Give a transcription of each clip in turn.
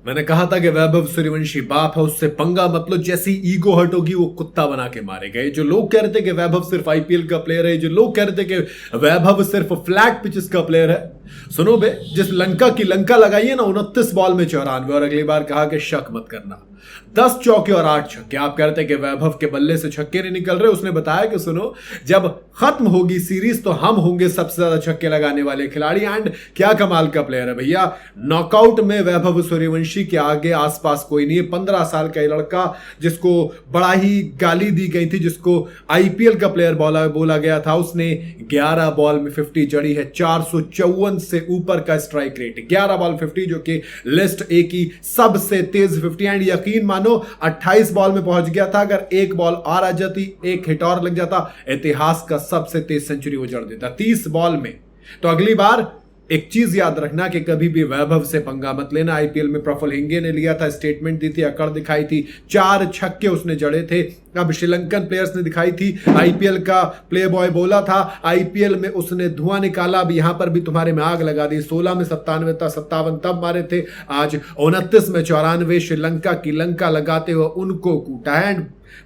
मैंने कहा था कि वैभव सूर्यवंशी बाप है, उससे पंगा मतलब जैसी ईगो हर्ट होगी वो कुत्ता बना के मारे गए। जो लोग कह रहे थे कि वैभव सिर्फ आईपीएल का प्लेयर है, जो लोग कह रहे थे कि वैभव सिर्फ फ्लैट पिचेस का प्लेयर है, सुनो बे, जिस लंका की लंका लगाई है ना 29 बॉल में 94 और अगली बार कहा कि शक मत करना 10 चौके और 8 छक्के। आप कह रहे थे कि वैभव के बल्ले से छक्के नहीं निकल रहे, उसने बताया कि सुनो जब खत्म होगी सीरीज तो हम होंगे सबसे ज्यादा छक्के लगाने वाले खिलाड़ी। एंड क्या कमाल का प्लेयर है भैया, नॉकआउट में वैभव सूर्यवंशी के आगे आसपास कोई नहीं है। 15 साल का लड़का जिसको बड़ा ही गाली दी गई थी, जिसको आईपीएल का प्लेयर बोला गया था, उसने 11 बॉल में 50 जड़ी है, 454 से ऊपर का स्ट्राइक रेट, 11 बॉल 50 जो कि लिस्ट ए की सबसे तेज 50। एंड यकीन मानो 28 बॉल में पहुंच गया था, अगर एक बॉल और आ जाती, एक हिट और लग जाता, इतिहास का सबसे तेज सेंचुरी वो जड़ देता 30 बॉल में। तो अगली बार एक चीज याद रखना कि कभी भी वैभव से पंगा मत लेना। आईपीएल में प्रफुल्ल हिंगे ने लिया था, स्टेटमेंट दी थी, अकड़ दिखाई थी, 4 छक्के उसने जड़े थे। अब श्रीलंकन प्लेयर्स ने दिखाई थी, आईपीएल का प्ले बॉय बोला था, आईपीएल में उसने धुआं निकाला। अब यहां पर भी तुम्हारे में आग लगा दी। 16 में 97 था, 57 तब मारे थे, आज 29 में 94 श्रीलंका की लंका लगाते हुए उनको कूटा है।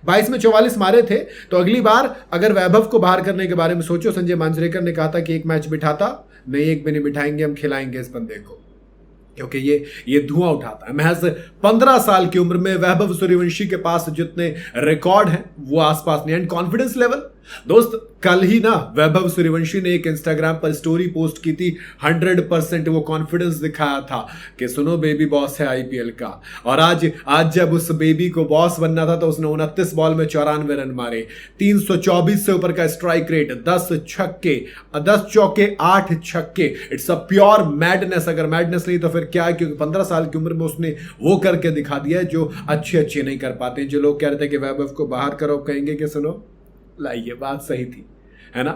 22 में 44 मारे थे। तो अगली बार अगर वैभव को बाहर करने के बारे में सोचो, संजय मांजरेकर ने कहा था कि एक मैच बिठाता, नहीं एक भी नहीं बिठाएंगे, हम खिलाएंगे इस बंदे को, क्योंकि ये धुआं उठाता है। महज 15 साल की उम्र में वैभव सूर्यवंशी के पास जितने रिकॉर्ड हैं वो आसपास नहीं। एंड कॉन्फिडेंस लेवल दोस्त, कल ही ना वैभव सूर्यवंशी ने एक इंस्टाग्राम पर स्टोरी पोस्ट की थी, 100% वो कॉन्फिडेंस दिखाया था कि सुनो बेबी बॉस है आईपीएल का। और आज जब उस बेबी को बॉस बनना था तो उसने 29 बॉल में 94 रन मारे, 324 से ऊपर का स्ट्राइक रेट, 10 चौके 8 छक्के। It's a pure madness. अगर मैडनेस नहीं तो फिर क्या है, क्योंकि 15 साल की उम्र में उसने वो करके दिखा दिया है जो अच्छे नहीं कर पाते। जो लोग कह रहे थे कि वैभव को बाहर करो, कहेंगे कि सुनो लाइए, बात सही थी, है ना।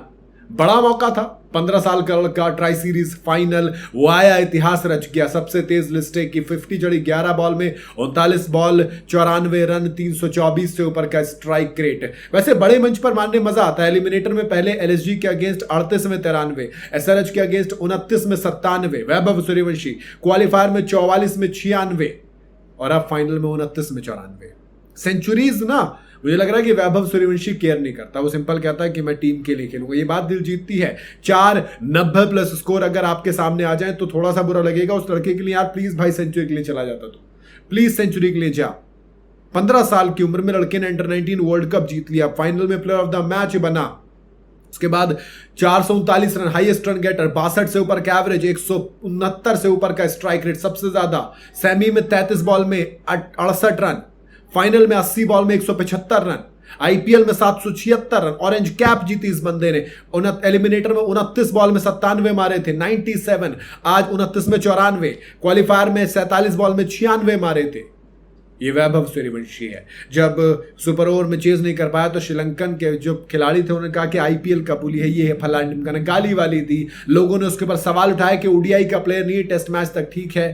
बड़ा मौका था, 15 साल का लड़का, ट्राई सीरीज फाइनल, वो आया, इतिहास रच गया, सबसे तेज लिस्ट की 50 जड़ी, 11 बॉल में 39 बॉल 94 रन, 324 से ऊपर का स्ट्राइक रेट। वैसे बड़े मंच पर मानने मजा आता है। एलिमिनेटर में पहले एलएसजी के अगेंस्ट 38 में 93, एसआरएच के अगेंस्ट 29 में 97 वैभव सूर्यवंशी, क्वालिफायर में 44 में 96 और अब फाइनल में 29 में 94 सेंचुरीज ना। मुझे लग रहा है कि वैभव सूर्यवंशी केयर नहीं करता, वो सिंपल कहता है कि मैं टीम के लिए खेलूंगा। ये बात दिल जीतती है। 490+ स्कोर अगर आपके सामने आ जाए तो थोड़ा सा बुरा लगेगा उस लड़के के लिए, यार प्लीज भाई सेंचुरी के लिए चला जाता, तो प्लीज सेंचुरी के लिए जा। 15 साल की उम्र में लड़के ने अंडर 19 वर्ल्ड कप जीत लिया, फाइनल में प्लेयर ऑफ द मैच बना। उसके बाद 439 रन हाईएस्ट रन गेटर, 62 से ऊपर का एवरेज, 169 से ऊपर का स्ट्राइक रेट सबसे ज्यादा, सेमी में 33 बॉल में 68 रन, फाइनल में 80 बॉल में 175 रन, आईपीएल में 776 रन, ऑरेंज कैप जीती इस बंदे ने। एलिमिनेटर में 29 बॉल में 97 मारे थे, 97, आज 29 में 94, क्वालिफायर में 47 बॉल में 96 मारे थे। ये वैभव सूर्यवंशी है। जब सुपर ओवर में चेज नहीं कर पाया तो श्रीलंकन के जो खिलाड़ी थे उन्होंने कहा कि आईपीएल का पुली है, ये है फलाना ढिमकाना, गाली वाली दी। लोगों ने उसके ऊपर सवाल उठाया कि ओडीआई का प्लेयर नहीं, टेस्ट मैच तक ठीक है,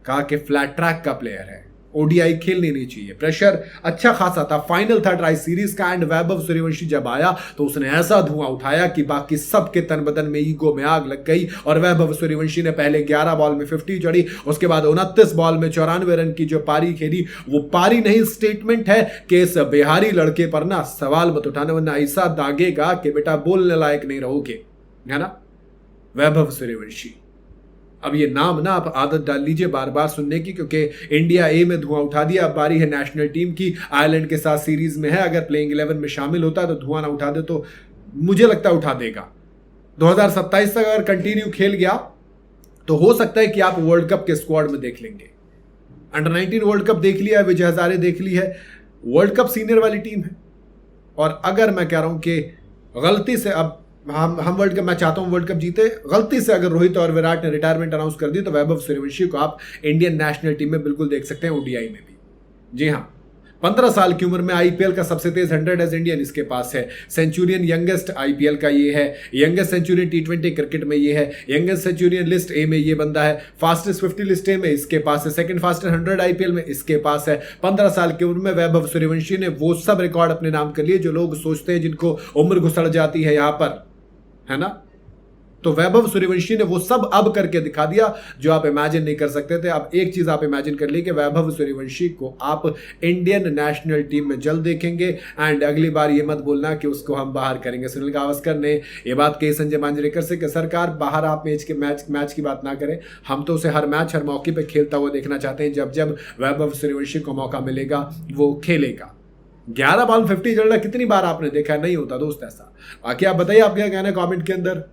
कहा कि फ्लैट ट्रैक का प्लेयर है, ओडीआई खेलनी नहीं चाहिए। प्रेशर अच्छा खासा था, फाइनल था ट्राई सीरीज का। एंड वैभव सूर्यवंशी जब आया तो उसने ऐसा धुआं उठाया कि बाकी सबके तन बदन में ईगो में आग लग गई। और वैभव सूर्यवंशी ने पहले 11 बॉल में 50 जड़ी, उसके बाद 29 बॉल में 94 रन की जो पारी खेली, वो पारी नहीं स्टेटमेंट है कि इस बिहारी लड़के पर ना सवाल मत उठाना वरना ऐसा दागेगा कि बेटा बोलने लायक नहीं रहोगे, है ना। वैभव सूर्यवंशी, अब ये नाम ना आप आदत डाल लीजिए बार बार सुनने की, क्योंकि इंडिया ए में धुआं उठा दिया। अब बारी है नेशनल टीम की, आयरलैंड के साथ सीरीज में है। अगर प्लेइंग 11 में शामिल होता है तो धुआं ना उठा दे तो मुझे लगता है उठा देगा। 2027 तक अगर कंटिन्यू खेल गया तो हो सकता है कि आप वर्ल्ड कप के स्क्वाड में देख लेंगे। अंडर 19 वर्ल्ड कप देख लिया है, विजय हजारे देख ली है, वर्ल्ड कप सीनियर वाली टीम है। और अगर मैं कह रहा हूं कि गलती से अब हम वर्ल्ड कप, मैं चाहता हूं वर्ल्ड कप जीते, गलती से अगर रोहित और विराट ने रिटायरमेंट अनाउंस कर दी तो वैभव सूर्यवंशी को आप इंडियन नेशनल टीम में बिल्कुल देख सकते हैं, ओडीआई में भी। जी हां, 15 साल की उम्र में आईपीएल का सबसे तेज 100 एज इंडियन इसके पास है। सेंचुरियन यंगेस्ट आईपीएल का ये है, यंगेस्ट सेंचुरियन टी20 क्रिकेट में ये है, यंगेस्ट सेंचुरियन लिस्ट ए में ये बंदा है, फास्टेस्ट 50 लिस्ट ए में इसके पास है, सेकंड फास्टेस्ट 100 आईपीएल में इसके पास है। 15 साल की उम्र में वैभव सूर्यवंशी ने वो सब रिकॉर्ड अपने नाम कर लिए जो लोग सोचते हैं, जिनको उम्र घुसड़ जाती है यहां पर, है ना। तो वैभव सूर्यवंशी ने वो सब अब करके दिखा दिया जो आप इमेजिन नहीं कर सकते थे। अब एक चीज आप इमेजिन कर ली कि वैभव सूर्यवंशी को आप इंडियन नेशनल टीम में जल्द देखेंगे, एंड अगली बार ये मत बोलना कि उसको हम बाहर करेंगे। सुनील गावस्कर ने ये बात कही संजय मांजरेकर से कि सरकार बाहर आप मैच की बात ना करें, हम तो उसे हर मैच हर मौके पर खेलता हुआ देखना चाहते हैं। जब जब वैभव सूर्यवंशी को मौका मिलेगा वो खेलेगा। 11 बॉल 50 चल रहा कितनी बार आपने देखा? नहीं होता दोस्त ऐसा। बाकी आप बताइए आप क्या कहना है कमेंट के अंदर।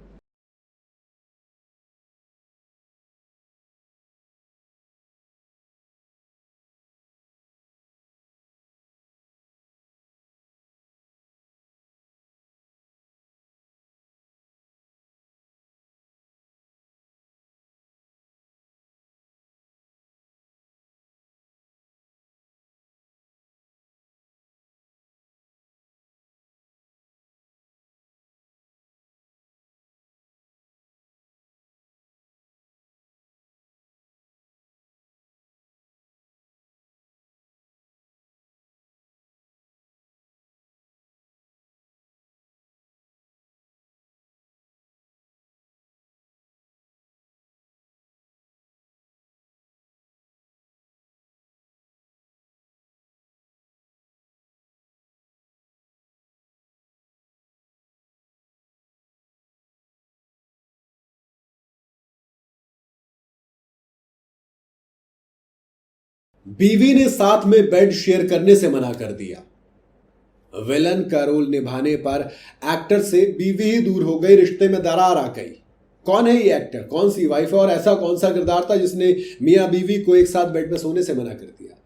बीवी ने साथ में बेड शेयर करने से मना कर दिया। विलन का रोल निभाने पर एक्टर से बीवी ही दूर हो गई, रिश्ते में दरार आ गई। कौन है ये एक्टर, कौन सी वाइफ है और ऐसा कौन सा किरदार था जिसने मियां बीवी को एक साथ बेड में सोने से मना कर दिया?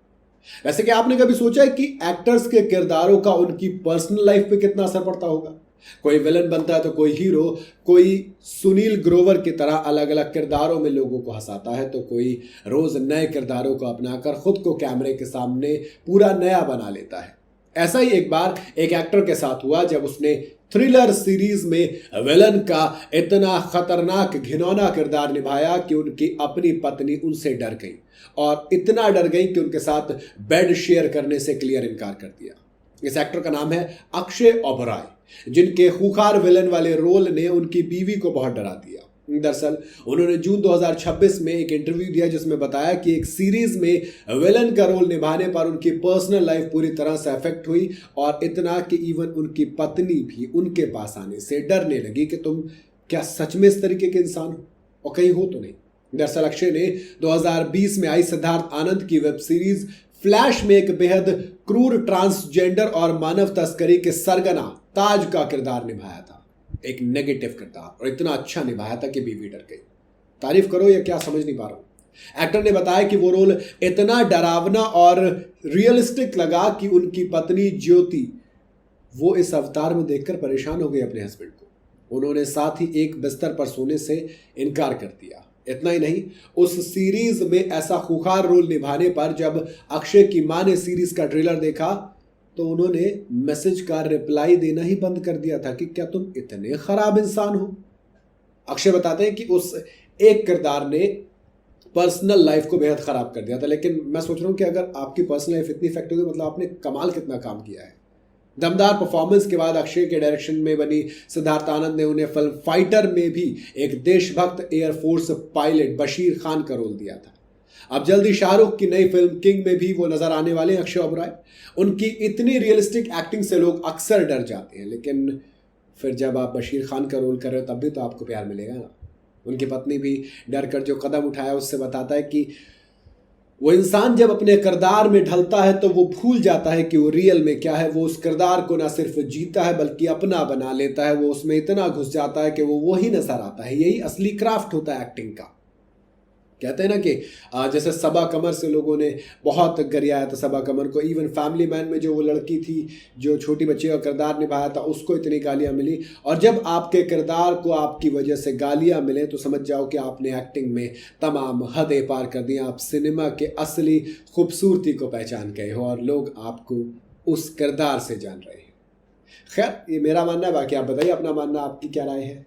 वैसे क्या आपने कभी सोचा है कि एक्टर्स के किरदारों का उनकी पर्सनल लाइफ पे कितना असर पड़ता होगा? कोई विलन बनता है तो कोई हीरो, कोई सुनील ग्रोवर की तरह अलग अलग किरदारों में लोगों को हंसाता है, तो कोई रोज नए किरदारों को अपनाकर खुद को कैमरे के सामने पूरा नया बना लेता है। ऐसा ही एक बार एक एक्टर के साथ हुआ जब उसने थ्रिलर सीरीज में विलन का इतना खतरनाक घिनौना किरदार निभाया कि उनकी अपनी पत्नी उनसे डर गई, और इतना डर गई कि उनके साथ बेड शेयर करने से क्लियर इनकार कर दिया। इस एक्टर का नाम है अक्षय ओबराय, जिनके खूंखार विलन वाले रोल ने उनकी बीवी को बहुत डरा दिया। दरअसल उन्होंने जून 2026 में एक इंटरव्यू दिया जिसमें बताया कि एक सीरीज में विलन का रोल निभाने पर उनकी पर्सनल लाइफ पूरी तरह से अफेक्ट हुई, और इतना कि इवन उनकी पत्नी भी उनके पास आने से डरने लगी कि तुम क्या सच में इस तरीके के इंसान हो और कहीं हो तो नहीं। दरअसल अक्षय ने 2020 में आई सिद्धार्थ आनंद की वेब सीरीज फ्लैश में एक बेहद क्रूर ट्रांसजेंडर और मानव तस्करी के सरगना ताज का किरदार निभाया था, एक नेगेटिव किरदार, और इतना अच्छा निभाया था कि बीवी डर गई। तारीफ करो या क्या समझ नहीं पा रहा हूं। एक्टर ने बताया कि वो रोल इतना डरावना और रियलिस्टिक लगा कि उनकी पत्नी ज्योति वो इस अवतार में देखकर परेशान हो गई अपने हस्बैंड को। उन्होंने साथ ही एक बिस्तर पर सोने से इनकार कर दिया। इतना ही नहीं, उस सीरीज में ऐसा खूंखार रोल निभाने पर जब अक्षय की मां ने सीरीज का ट्रेलर देखा तो उन्होंने मैसेज का रिप्लाई देना ही बंद कर दिया था कि क्या तुम इतने खराब इंसान हो। अक्षय बताते हैं कि उस एक किरदार ने पर्सनल लाइफ को बेहद खराब कर दिया था, लेकिन मैं सोच रहा हूं कि अगर आपकी पर्सनल लाइफ इतनी इफेक्ट होगी मतलब आपने कमाल कितना काम किया है। दमदार परफॉर्मेंस के बाद अक्षय के डायरेक्शन में बनी सिद्धार्थ आनंद ने उन्हें फिल्म फाइटर में भी एक देशभक्त एयरफोर्स पायलट बशीर खान का रोल दिया था। अब जल्दी शाहरुख की नई फिल्म किंग में भी वो नजर आने वाले हैं अक्षय ओबराय। उनकी इतनी रियलिस्टिक एक्टिंग से लोग अक्सर डर जाते हैं, लेकिन फिर जब आप बशीर खान का रोल कर रहे हो तब भी तो आपको प्यार मिलेगा ना। उनकी पत्नी भी डर कर जो कदम उठाया उससे बताता है कि वो इंसान जब अपने किरदार में ढलता है तो वो भूल जाता है कि वो रियल में क्या है। वो उस किरदार को ना सिर्फ जीता है बल्कि अपना बना लेता है। वो उसमें इतना घुस जाता है कि वो वही नजर आता है। यही असली क्राफ्ट होता है एक्टिंग का। कहते हैं ना कि जैसे सबा कमर से लोगों ने बहुत गरियाया था सबा कमर को। इवन फैमिली मैन में जो वो लड़की थी जो छोटी बच्ची का किरदार निभाया था उसको इतनी गालियां मिली। और जब आपके किरदार को आपकी वजह से गालियां मिले तो समझ जाओ कि आपने एक्टिंग में तमाम हदें पार कर दी। आप सिनेमा के असली खूबसूरती को पहचान गए हो और लोग आपको उस किरदार से जान रहे हैं। खैर ये मेरा मानना है, बाकी आप बताइए अपना मानना, आपकी क्या राय है।